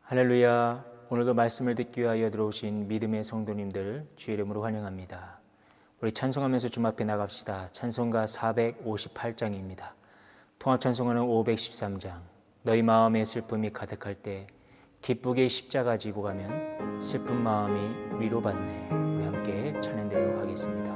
할렐루야. 오늘도 말씀을 듣기 위하여 들어오신 믿음의 성도님들 주의 이름으로 환영합니다. 우리 찬송하면서 주 앞에 나갑시다. 찬송가 458장입니다. 통합 찬송가는 513장. 너희 마음에 슬픔이 가득할 때 기쁘게 십자가 지고 가면 슬픈 마음이 위로받네. 우리 함께 찬양대로 하겠습니다.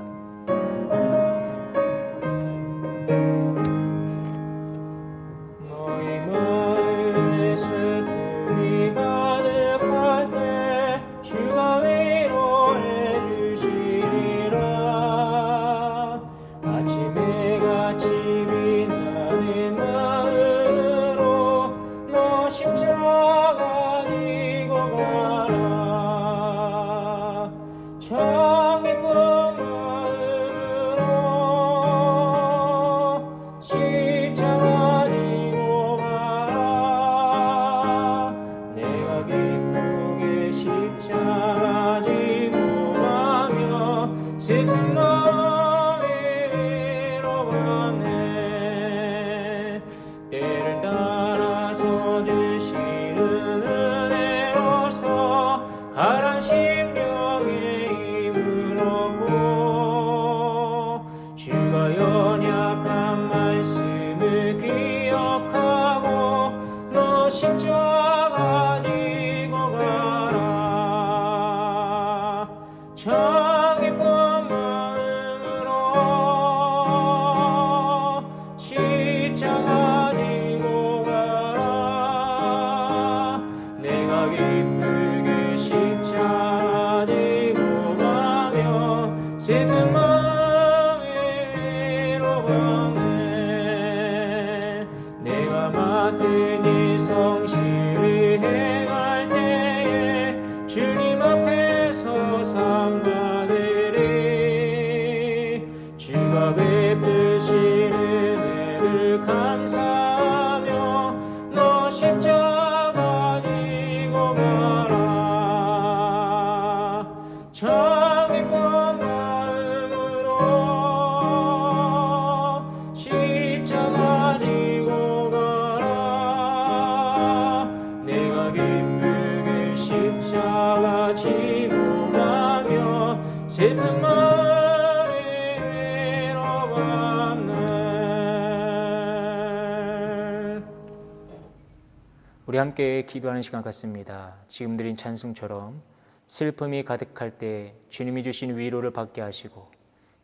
우리 함께 기도하는 시간 같습니다. 지금 드린 찬송처럼 슬픔이 가득할 때 주님이 주신 위로를 받게 하시고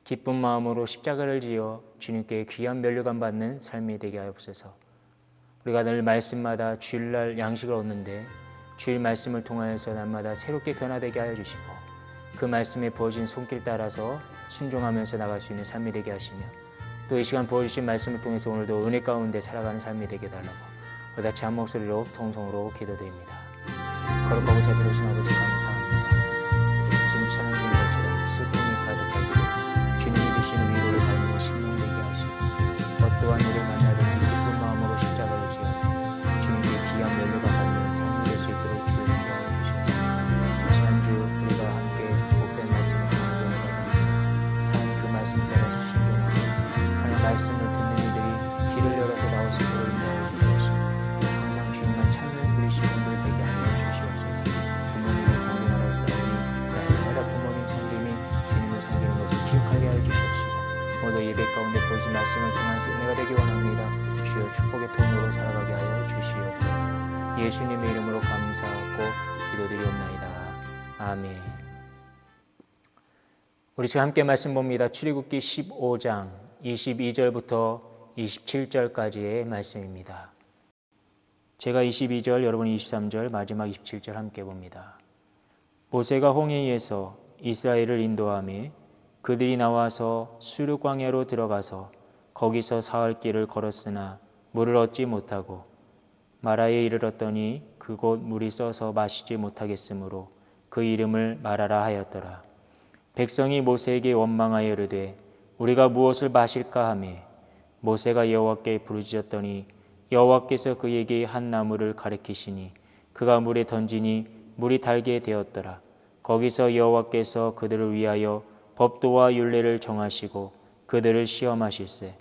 기쁜 마음으로 십자가를 지어 주님께 귀한 면류관 받는 삶이 되게 하옵소서. 우리가 늘 말씀마다 주일날 양식을 얻는데 주일 말씀을 통하여서 날마다 새롭게 변화되게 하여 주시고 그 말씀에 부어진 손길 따라서 순종하면서 나갈 수 있는 삶이 되게 하시며 또 이 시간 부어주신 말씀을 통해서 오늘도 은혜 가운데 살아가는 삶이 되게 달라고 우리 같이 한 목소리로 통성으로 기도드립니다. 거룩하고 자비로우신 아버지 감사합니다. 지금 찬양 중인 것처럼 슬픔이 가득할 때 주님이 주시는 위로를 받는 심령 되게 하시고 어떠한 일을 만나든지 기쁜 마음으로 십자가를 지어서 주님께 귀한 면류관 받는 삶이 될 수 있도록 주의 인도하여 주시옵소서. 지난주 우리가 함께 목사의 말씀을 통해서 은혜 받았는데 하나님 그 말씀 따라서 순종하고 하나님 말씀을 듣는 이들이 길을 열어서 나올 수 있도록 인도하여 주시옵시고 항상 주님만 찾는 우리 시민들 되게 하여 주시옵소서. 부모님을 공경하라 했사오니 날마다 부모님 섬김이 주님을 섬기는 것을 기억하게 하여 주시옵시고 오늘도 예배 가운데 부어진 말씀을 통해서 은혜가 되기 원합니다. 주여 축복의 통로로 살아가게 하여 주시옵소서. 예수님의 이름으로 감사하고 기도드리옵나이다. 아멘. 우리 지금 함께 말씀 봅니다. 출애굽기 15장 22절부터 27절까지의 말씀입니다. 제가 22절, 여러분이 23절, 마지막 27절 함께 봅니다. 모세가 홍해에서 이스라엘을 인도하며 그들이 나와서 수르 광야로 들어가서 거기서 사흘 길을 걸었으나 물을 얻지 못하고 마라에 이르렀더니 그곳 물이 써서 마시지 못하겠으므로 그 이름을 마라라 하였더라. 백성이 모세에게 원망하여 이르되 우리가 무엇을 마실까 하며 모세가 여호와께 부르짖었더니 여호와께서 그에게 한 나무를 가리키시니 그가 물에 던지니 물이 달게 되었더라. 거기서 여호와께서 그들을 위하여 법도와 율례를 정하시고 그들을 시험하실세.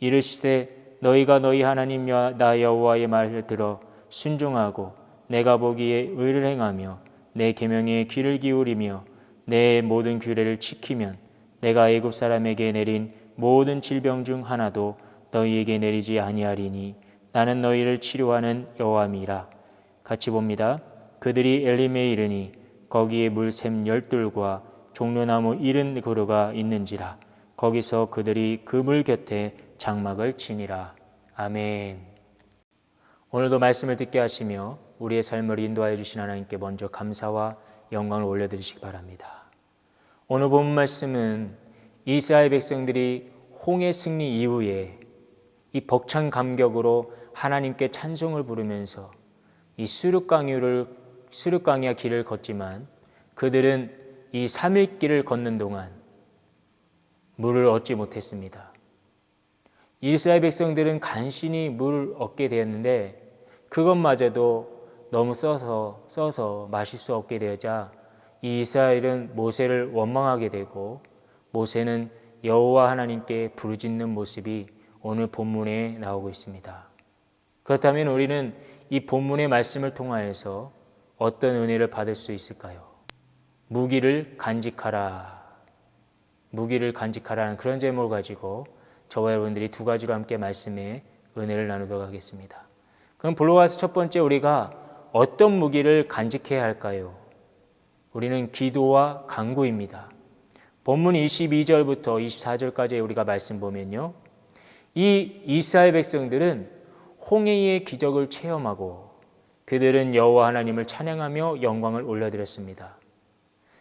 이르시되 너희가 너희 하나님 나 여호와의 말을 들어 순종하고 내가 보기에 의를 행하며 내 계명에 귀를 기울이며 내 모든 규례를 지키면 내가 애굽 사람에게 내린 모든 질병 중 하나도 너희에게 내리지 아니하리니 나는 너희를 치료하는 여호와미라. 같이 봅니다. 그들이 엘림에 이르니 거기에 물샘 12과 종려나무 70그루가 있는지라. 거기서 그들이 그 물 곁에 장막을 치니라. 아멘. 오늘도 말씀을 듣게 하시며 우리의 삶을 인도하여 주신 하나님께 먼저 감사와 영광을 올려드리시기 바랍니다. 오늘 본 말씀은 이스라엘 백성들이 홍해 승리 이후에 이 벅찬 감격으로 하나님께 찬송을 부르면서 이 수륙강이야 길을 걷지만 그들은 이 3일 길을 걷는 동안 물을 얻지 못했습니다. 이스라엘 백성들은 간신히 물을 얻게 되었는데 그것마저도 너무 써서 마실 수 없게 되자 이 이스라엘은 모세를 원망하게 되고 모세는 여호와 하나님께 부르짖는 모습이 오늘 본문에 나오고 있습니다. 그렇다면 우리는 이 본문의 말씀을 통하여서 어떤 은혜를 받을 수 있을까요? 무기를 간직하라. 무기를 간직하라는 그런 제목을 가지고 저와 여러분들이 두 가지로 함께 말씀의 은혜를 나누도록 하겠습니다. 그럼 불러와서 첫 번째 우리가 어떤 무기를 간직해야 할까요? 우리는 기도와 간구입니다. 본문 22절부터 24절까지 우리가 말씀 보면요. 이 이스라엘 백성들은 홍해의 기적을 체험하고 그들은 여호와 하나님을 찬양하며 영광을 올려드렸습니다.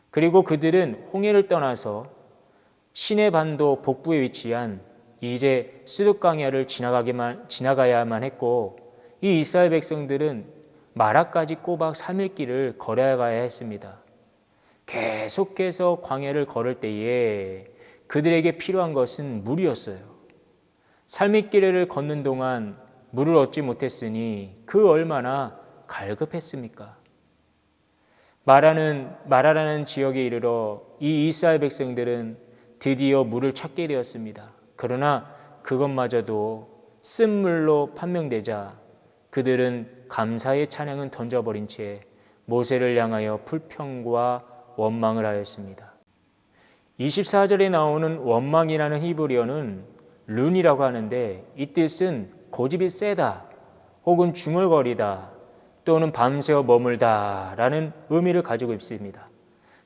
그리고 그들은 홍해를 떠나서 시내 반도 북부에 위치한 이제 스룹강야를 지나가야만 했고 이 이스라엘 백성들은 마라까지 꼬박 3일 길을 걸어가야 했습니다. 계속해서 광야를 걸을 때에 그들에게 필요한 것은 물이었어요. 3일 길을 걷는 동안 물을 얻지 못했으니 그 얼마나 갈급했습니까? 마라라는 지역에 이르러 이 이스라엘 백성들은 드디어 물을 찾게 되었습니다. 그러나 그것마저도 쓴물로 판명되자 그들은 감사의 찬양은 던져버린 채 모세를 향하여 불평과 원망을 하였습니다. 24절에 나오는 원망이라는 히브리어는 룬이라고 하는데 이 뜻은 고집이 세다 혹은 중얼거리다 또는 밤새워 머물다 라는 의미를 가지고 있습니다.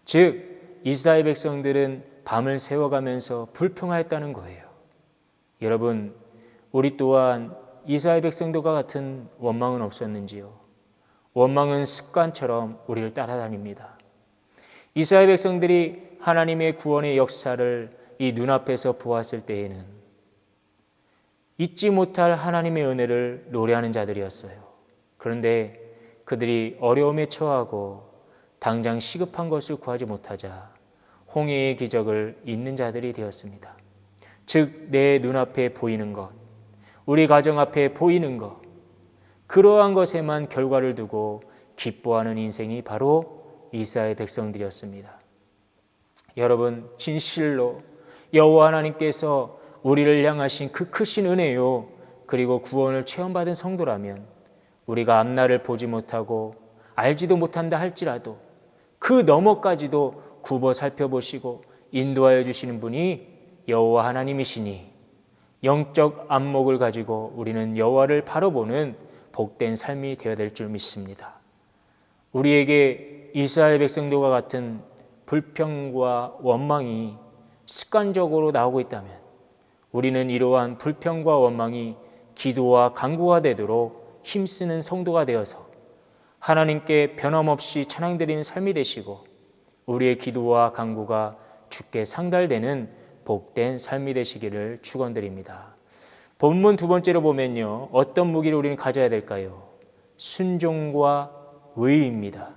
즉 이스라엘 백성들은 밤을 새워가면서 불평하였다는 거예요. 여러분, 우리 또한 이스라엘 백성들과 같은 원망은 없었는지요? 원망은 습관처럼 우리를 따라다닙니다. 이스라엘 백성들이 하나님의 구원의 역사를 이 눈앞에서 보았을 때에는 잊지 못할 하나님의 은혜를 노래하는 자들이었어요. 그런데 그들이 어려움에 처하고 당장 시급한 것을 구하지 못하자 홍해의 기적을 잊는 자들이 되었습니다. 즉, 내 눈앞에 보이는 것, 우리 가정 앞에 보이는 것, 그러한 것에만 결과를 두고 기뻐하는 인생이 바로 이스라엘 백성들이었습니다. 여러분, 진실로 여호와 하나님께서 우리를 향하신 그 크신 은혜요 그리고 구원을 체험받은 성도라면 우리가 앞날을 보지 못하고 알지도 못한다 할지라도 그 너머까지도 굽어 살펴보시고 인도하여 주시는 분이 여호와 하나님이시니 영적 안목을 가지고 우리는 여호와를 바라보는 복된 삶이 되어야 될 줄 믿습니다. 우리에게 이스라엘 백성들과 같은 불평과 원망이 습관적으로 나오고 있다면 우리는 이러한 불평과 원망이 기도와 간구가 되도록 힘쓰는 성도가 되어서 하나님께 변함없이 찬양드리는 삶이 되시고 우리의 기도와 간구가 주께 상달되는 복된 삶이 되시기를 축원드립니다. 본문 두 번째로 보면요. 어떤 무기를 우리는 가져야 될까요? 순종과 의입니다.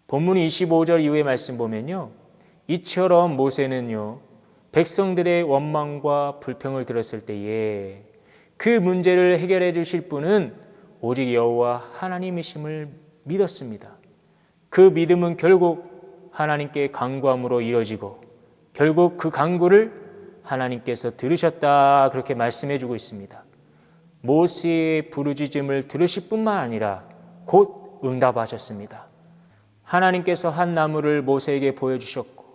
본문 25절 이후의 말씀 보면요. 이처럼 모세는요. 백성들의 원망과 불평을 들었을 때에 그 문제를 해결해 주실 분은 오직 여호와 하나님이심을 믿었습니다. 그 믿음은 결국 하나님께 간구함으로 이루어지고 결국 그 간구를 하나님께서 들으셨다 그렇게 말씀해 주고 있습니다. 모세의 부르짖음을 들으실 뿐만 아니라 곧 응답하셨습니다. 하나님께서 한 나무를 모세에게 보여주셨고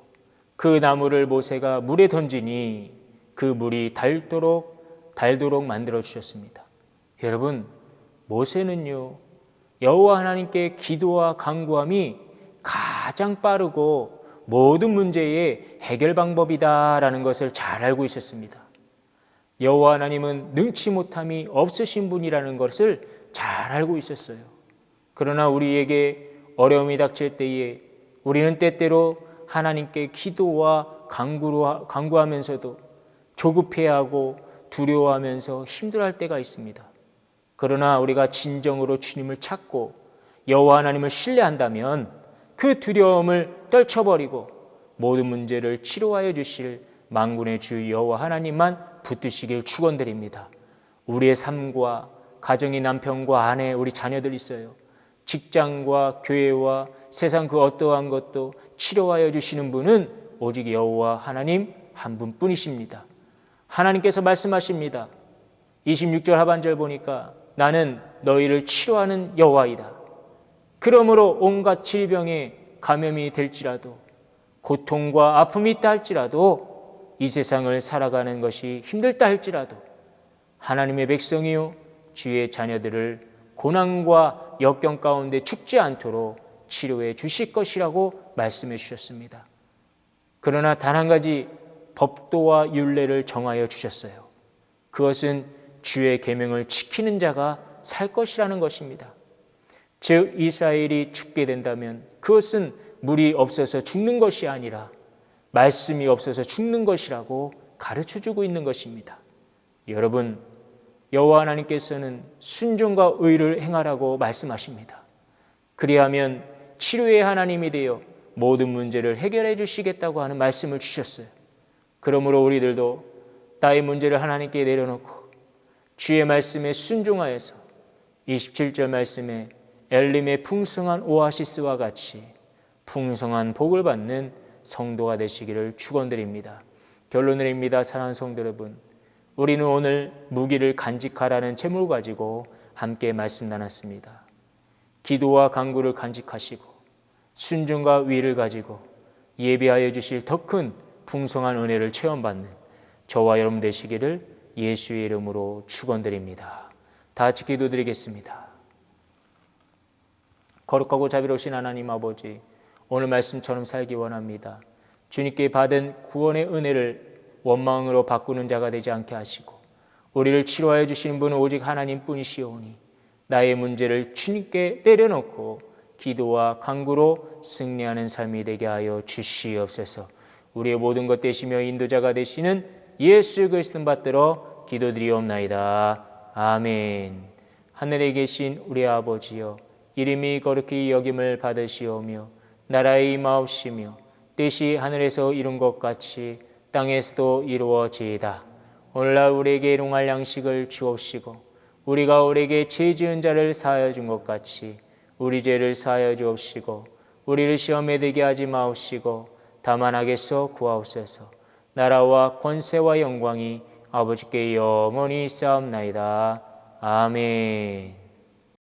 그 나무를 모세가 물에 던지니 그 물이 달도록 만들어 주셨습니다. 여러분, 모세는요, 여호와 하나님께 기도와 간구함이 가장 빠르고 모든 문제의 해결 방법이다라는 것을 잘 알고 있었습니다. 여호와 하나님은 능치 못함이 없으신 분이라는 것을 잘 알고 있었어요. 그러나 우리에게 어려움이 닥칠 때에 우리는 때때로 하나님께 기도와 간구하면서도 조급해하고 두려워하면서 힘들어할 때가 있습니다. 그러나 우리가 진정으로 주님을 찾고 여호와 하나님을 신뢰한다면 그 두려움을 떨쳐버리고 모든 문제를 치료하여 주실 만군의 주 여호와 하나님만 붙드시길 축원드립니다. 우리의 삶과 가정의 남편과 아내, 우리 자녀들 있어요. 직장과 교회와 세상 그 어떠한 것도 치료하여 주시는 분은 오직 여호와 하나님 한 분뿐이십니다. 하나님께서 말씀하십니다. 26절 하반절 보니까 나는 너희를 치료하는 여호와이다. 그러므로 온갖 질병에 감염이 될지라도 고통과 아픔이 있다 할지라도 이 세상을 살아가는 것이 힘들다 할지라도 하나님의 백성이요 주의 자녀들을 고난과 역경 가운데 죽지 않도록 치료해 주실 것이라고 말씀해 주셨습니다. 그러나 단 한 가지 법도와 율례를 정하여 주셨어요. 그것은 주의 계명을 지키는 자가 살 것이라는 것입니다. 즉 이스라엘이 죽게 된다면 그것은 물이 없어서 죽는 것이 아니라 말씀이 없어서 죽는 것이라고 가르쳐주고 있는 것입니다. 여러분, 여호와 하나님께서는 순종과 의를 행하라고 말씀하십니다. 그리하면 치료의 하나님이 되어 모든 문제를 해결해 주시겠다고 하는 말씀을 주셨어요. 그러므로 우리들도 나의 문제를 하나님께 내려놓고 주의 말씀에 순종하여서 27절 말씀에 엘림의 풍성한 오아시스와 같이 풍성한 복을 받는 성도가 되시기를 축원드립니다. 결론드립니다. 사랑하는 성도 여러분, 우리는 오늘 무기를 간직하라는 제목을 가지고 함께 말씀 나눴습니다. 기도와 간구를 간직하시고 순종과 위를 가지고 예비하여 주실 더 큰 풍성한 은혜를 체험받는 저와 여러분 되시기를 예수의 이름으로 축원드립니다. 다 같이 기도드리겠습니다. 거룩하고 자비로우신 하나님 아버지, 오늘 말씀처럼 살기 원합니다. 주님께 받은 구원의 은혜를 원망으로 바꾸는 자가 되지 않게 하시고 우리를 치료하여 주시는 분은 오직 하나님뿐이시오니 나의 문제를 주님께 내려놓고 기도와 간구로 승리하는 삶이 되게 하여 주시옵소서. 우리의 모든 것 되시며 인도자가 되시는 예수 그리스도 받들어 기도드리옵나이다. 아멘. 하늘에 계신 우리 아버지여, 이름이 거룩히 여김을 받으시오며 나라의 임하옵시며 뜻이 하늘에서 이룬 것 같이 땅에서도 이루어지이다. 오늘날 우리에게 일용할 양식을 주옵시고 우리가 우리에게 죄 지은 자를 사하여 준 것 같이 우리 죄를 사하여 주옵시고 우리를 시험에 들게 하지 마옵시고 다만 악에서 구하옵소서. 나라와 권세와 영광이 아버지께 영원히 있사옵나이다. 아멘.